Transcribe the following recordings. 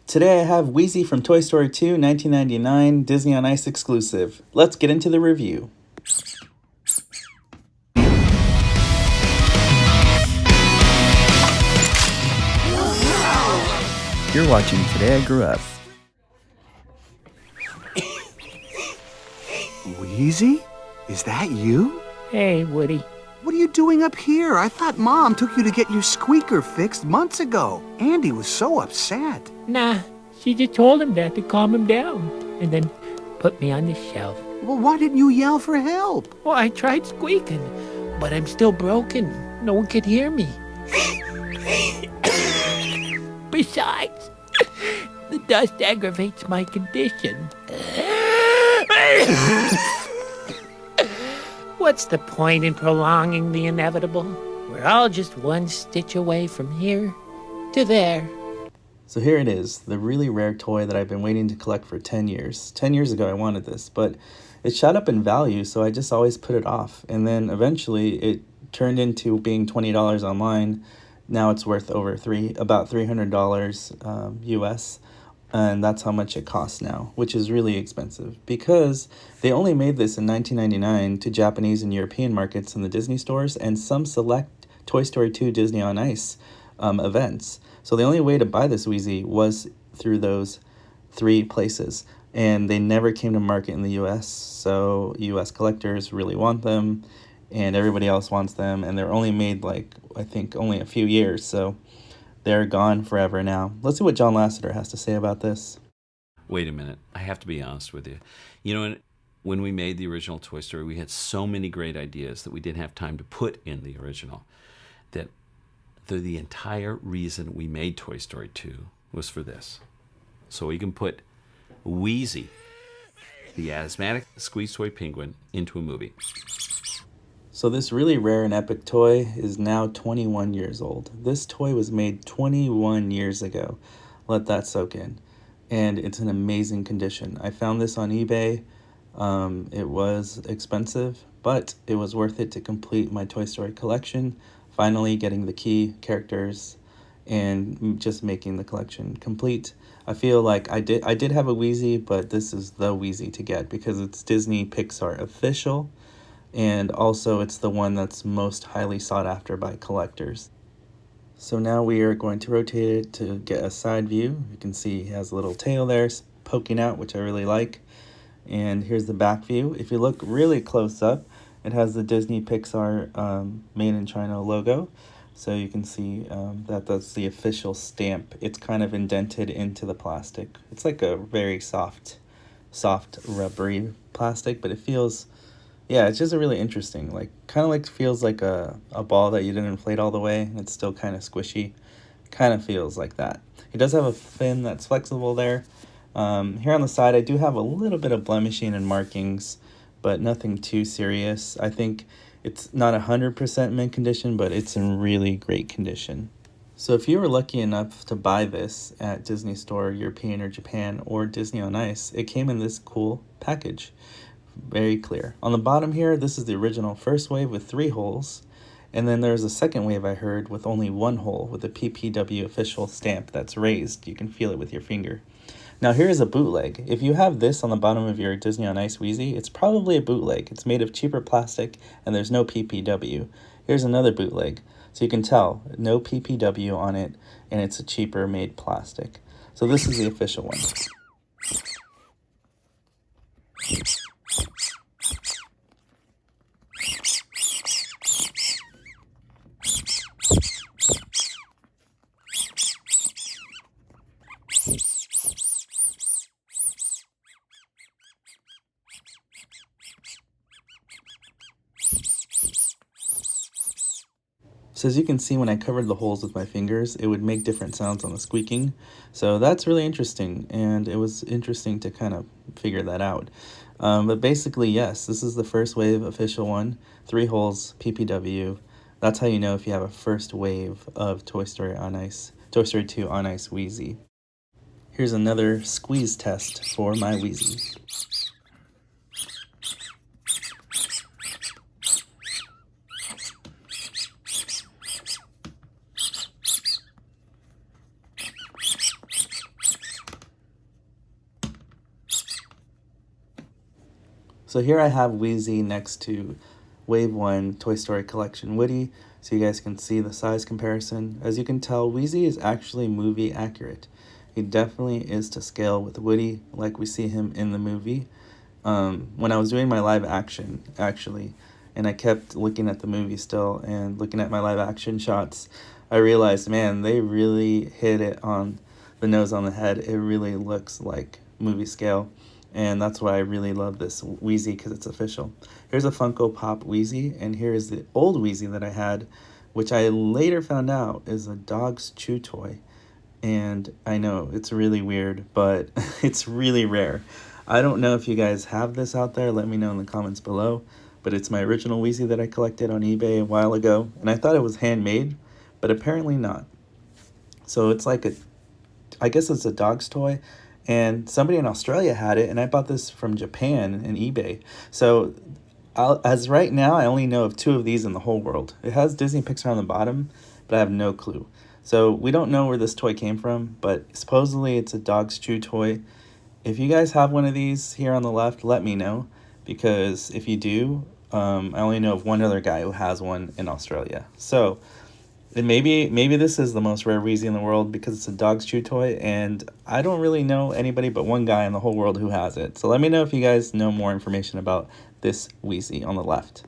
Today I have Wheezy from Toy Story 2, 1999, Disney on Ice exclusive. Let's get into the review. You're watching Today I Grew Up. Wheezy? Is that you? Hey, Woody. What are you doing up here? I thought Mom took you to get your squeaker fixed months ago. Andy was so upset. Nah, she just told him that to calm him down, and then put me on the shelf. Well, why didn't you yell for help? Well, I tried squeaking, but I'm still broken. No one could hear me. Besides, the dust aggravates my condition. What's the point in prolonging the inevitable? We're all just one stitch away from here to there. So here it is, the really rare toy that I've been waiting to collect for 10 years. 10 years ago I wanted this, but it shot up in value, so I just always put it off. And then eventually it turned into being $20 online. Now it's worth about $300 US. And that's how much it costs now, which is really expensive because they only made this in 1999 to Japanese and European markets in the Disney stores and some select Toy Story 2 Disney on Ice events. So the only way to buy this Wheezy was through those 3 places, and they never came to market in the US, so US collectors really want them and everybody else wants them, and they're only made I think only a few years, so they're gone forever now. Let's see what John Lasseter has to say about this. Wait a minute. I have to be honest with you. You know, when we made the original Toy Story, we had so many great ideas that we didn't have time to put in the original, that the entire reason we made Toy Story 2 was for this. So we can put Wheezy, the asthmatic squeeze toy penguin, into a movie. So this really rare and epic toy is now 21 years old. This toy was made 21 years ago. Let that soak in. And it's in amazing condition. I found this on eBay. It was expensive, but it was worth it to complete my Toy Story collection. Finally getting the key characters and just making the collection complete. I feel like I did have a Wheezy, but this is the Wheezy to get because it's Disney Pixar official. And also it's the one that's most highly sought after by collectors. So now we are going to rotate it to get a side view. You can see he has a little tail there poking out, which I really like. And here's the back view. If you look really close up, it has the Disney Pixar Made in China logo. So you can see that's the official stamp. It's kind of indented into the plastic. It's like a very soft rubbery plastic, but it feels, yeah, it's just a really interesting, kind of feels like a ball that you didn't inflate all the way. It's still kind of squishy. Kind of feels like that. It does have a fin that's flexible there. Here on the side, I do have a little bit of blemishing and markings, but nothing too serious. I think it's not 100% mint condition, but it's in really great condition. So if you were lucky enough to buy this at Disney Store, European or Japan, or Disney on Ice, it came in this cool package. Very clear. On the bottom here, this is the original first wave with 3 holes. And then there's a second wave I heard with only 1 hole with a PPW official stamp that's raised. You can feel it with your finger. Now here is a bootleg. If you have this on the bottom of your Disney on Ice Wheezy, it's probably a bootleg. It's made of cheaper plastic and there's no PPW. Here's another bootleg. So you can tell, no PPW on it, and it's a cheaper made plastic. So this is the official one. So as you can see, when I covered the holes with my fingers, it would make different sounds on the squeaking. So that's really interesting, and it was interesting to kind of figure that out. But basically, yes, this is the first wave official one, 3 holes, PPW. That's how you know if you have a first wave of Toy Story on Ice, Toy Story 2 on Ice Wheezy. Here's another squeeze test for my Wheezy. So here I have Wheezy next to Wave 1 Toy Story Collection Woody, so you guys can see the size comparison. As you can tell, Wheezy is actually movie accurate. He definitely is to scale with Woody, like we see him in the movie. When I was doing my live action, actually, and I kept looking at the movie still and looking at my live action shots, I realized, man, they really hit it on the nose on the head. It really looks like movie scale. And that's why I really love this Wheezy, because it's official. Here's a Funko Pop Wheezy, and here is the old Wheezy that I had, which I later found out is a dog's chew toy. And I know it's really weird, but it's really rare. I don't know if you guys have this out there. Let me know in the comments below. But it's my original Wheezy that I collected on eBay a while ago, and I thought it was handmade, but apparently not. So it's like I guess it's a dog's toy, and somebody in Australia had it, and I bought this from Japan in eBay. So as right now, I only know of 2 of these in the whole world. It has Disney Pixar on the bottom, but I have no clue. So we don't know where this toy came from, but supposedly it's a dog's chew toy. If you guys have one of these here on the left, let me know, because if you do, I only know of one other guy who has one in Australia. So, and maybe this is the most rare Wheezy in the world because it's a dog's chew toy, and I don't really know anybody but one guy in the whole world who has it. So let me know if you guys know more information about this Wheezy on the left.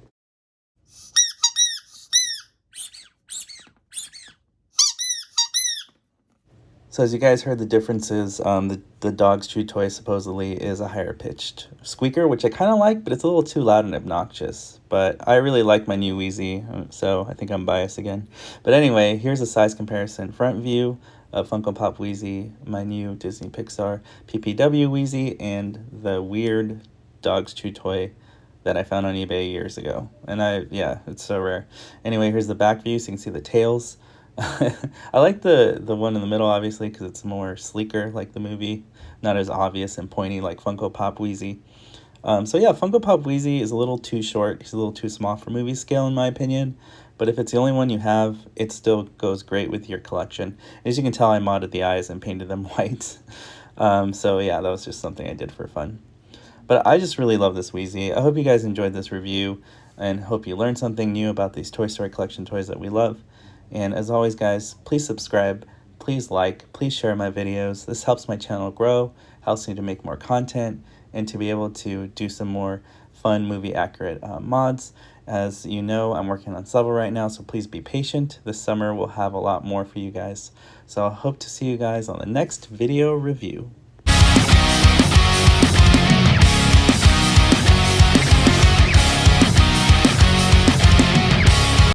So as you guys heard the differences, the dog's chew toy supposedly is a higher pitched squeaker, which I kind of like, but it's a little too loud and obnoxious. But I really like my new Wheezy, so I think I'm biased again. But anyway, here's a size comparison. Front view of Funko Pop Wheezy, my new Disney Pixar PPW Wheezy, and the weird dog's chew toy that I found on eBay years ago. And yeah, it's so rare. Anyway, here's the back view, so you can see the tails. I like the one in the middle, obviously, because it's more sleeker, like the movie, not as obvious and pointy like Funko Pop Wheezy. So yeah, Funko Pop Wheezy is a little too short. He's a little too small for movie scale, in my opinion. But if it's the only one you have, it still goes great with your collection. As you can tell, I modded the eyes and painted them white. So yeah, that was just something I did for fun. But I just really love this Wheezy. I hope you guys enjoyed this review, and hope you learned something new about these Toy Story collection toys that we love. And as always, guys, please subscribe, please like, please share my videos. This helps my channel grow, helps me to make more content, and to be able to do some more fun movie accurate mods. As you know, I'm working on several right now, so please be patient. This summer we'll have a lot more for you guys. So I hope to see you guys on the next video review.